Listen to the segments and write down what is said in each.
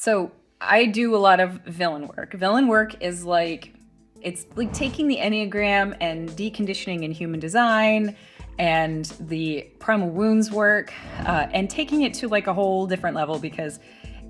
So I do a lot of villain work. Villain work is it's like taking the Enneagram and deconditioning in human design and the primal wounds work and taking it to like a whole different level, because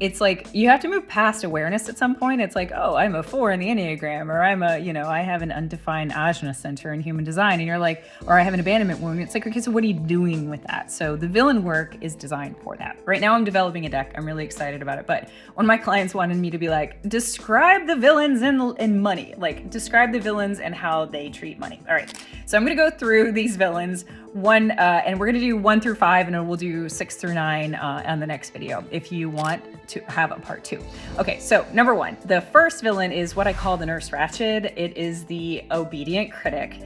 it's like you have to move past awareness at some point. It's like, oh, I'm a 4 in the Enneagram, or I have an undefined ajna center in human design. And you're like, or I have an abandonment wound. It's like, okay, so what are you doing with that? So the villain work is designed for that. Right now I'm developing a deck. I'm really excited about it. But one of my clients wanted me to be like, describe the villains in money, like describe the villains and how they treat money. All right. So I'm going to go through these villains and we're going to do 1 through 5, and then we'll do 6 through 9 on the next video if you want to have a part 2. Okay, so number 1, the first villain is what I call the Nurse Ratched. It is the obedient critic.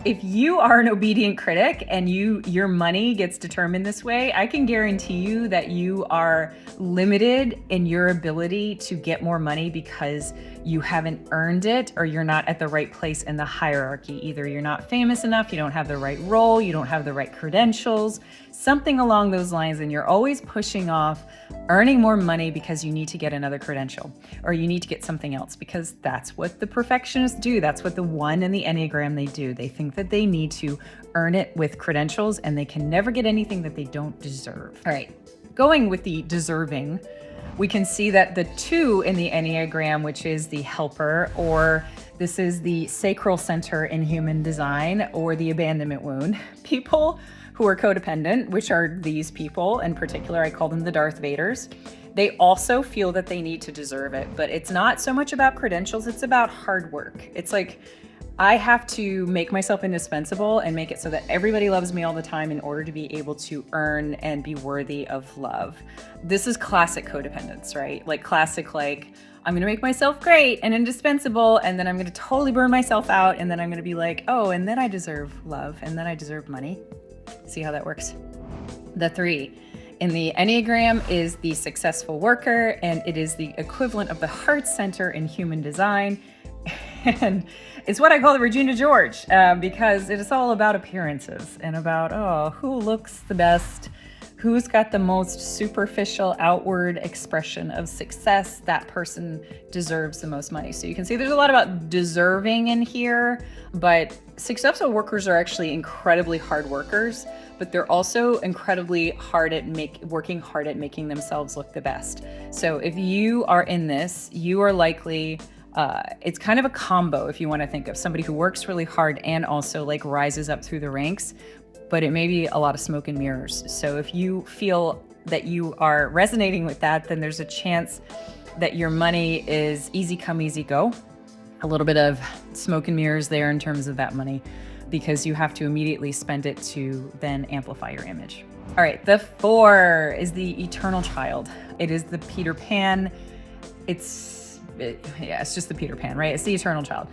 If you are an obedient critic and your money gets determined this way, I can guarantee you that you are limited in your ability to get more money because you haven't earned it, or you're not at the right place in the hierarchy. Either you're not famous enough, you don't have the right role, you don't have the right credentials, something along those lines, and you're always pushing off earning more money because you need to get another credential, or you need to get something else, because that's what the perfectionists do. That's what the 1 in the Enneagram, they do. They think that they need to earn it with credentials, and they can never get anything that they don't deserve. All right, going with the deserving, we can see that the 2 in the Enneagram, which is the helper, or this is the sacral center in human design, or the abandonment wound, people who are codependent, which are these people in particular, I call them the Darth Vaders. They also feel that they need to deserve it, but it's not so much about credentials, it's about hard work. It's like, I have to make myself indispensable and make it so that everybody loves me all the time in order to be able to earn and be worthy of love. This is classic codependence, right? Like classic, like, I'm gonna make myself great and indispensable, and then I'm gonna totally burn myself out, and then I'm gonna be like, oh, and then I deserve love, and then I deserve money. See how that works? The 3 in the Enneagram is the successful worker, and it is the equivalent of the heart center in human design. And it's what I call the Regina George, because it is all about appearances and about, oh, who looks the best, who's got the most superficial outward expression of success, that person deserves the most money. So you can see there's a lot about deserving in here, but successful workers are actually incredibly hard workers, but they're also incredibly hard at working hard at making themselves look the best. So if you are in this, you are likely, it's kind of a combo if you want to think of somebody who works really hard and also like rises up through the ranks, but it may be a lot of smoke and mirrors. So if you feel that you are resonating with that, then there's a chance that your money is easy come, easy go. A little bit of smoke and mirrors there in terms of that money, because you have to immediately spend it to then amplify your image. All right, the 4 is the eternal child. It is the Peter Pan. It's just the Peter Pan, right? It's the eternal child.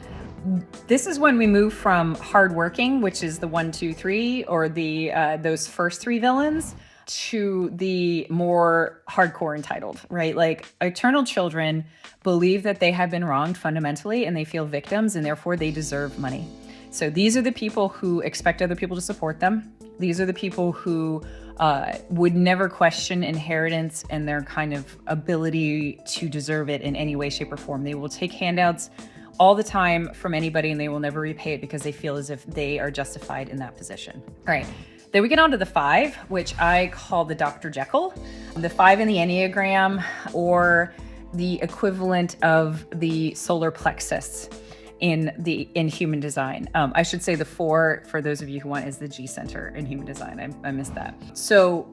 This is when we move from hardworking, which is the 1, 2, 3, or the those first 3 villains, to the more hardcore entitled, right? Like eternal children believe that they have been wronged fundamentally, and they feel victims, and therefore they deserve money. So these are the people who expect other people to support them. These are the people who would never question inheritance and their kind of ability to deserve it in any way, shape, or form. They will take handouts all the time from anybody, and they will never repay it because they feel as if they are justified in that position. All right. Then we get on to the 5, which I call the Dr. Jekyll. The 5 in the Enneagram, or the equivalent of the solar plexus in human design. I should say the 4, for those of you who want, is the G center in human design. I missed that. So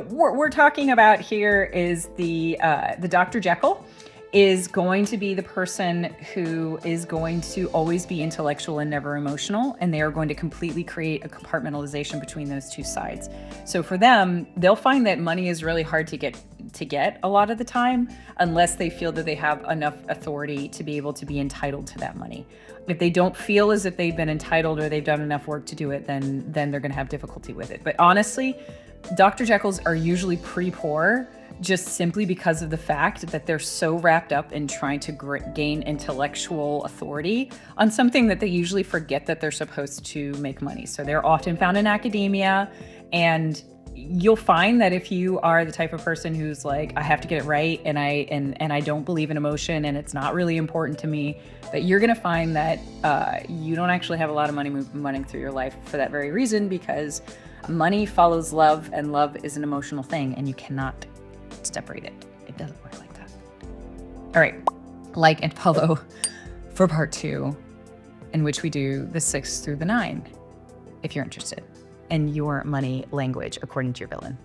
what we're talking about here is the Dr. Jekyll is going to be the person who is going to always be intellectual and never emotional, and they are going to completely create a compartmentalization between those two sides. So for them, they'll find that money is really hard to get a lot of the time, unless they feel that they have enough authority to be able to be entitled to that money. If they don't feel as if they've been entitled or they've done enough work to do it, then they're going to have difficulty with it. But honestly, Dr. Jekylls are usually pretty poor, just simply because of the fact that they're so wrapped up in trying to gain intellectual authority on something that they usually forget that they're supposed to make money. So they're often found in academia, and you'll find that if you are the type of person who's like, I have to get it right, and I don't believe in emotion, and it's not really important to me, that you're gonna find that you don't actually have a lot of money running through your life for that very reason, because money follows love, and love is an emotional thing, and you cannot separate it. It doesn't work like that. All right, like and follow for part 2, in which we do the 6 through the 9, if you're interested, and your money language according to your villain.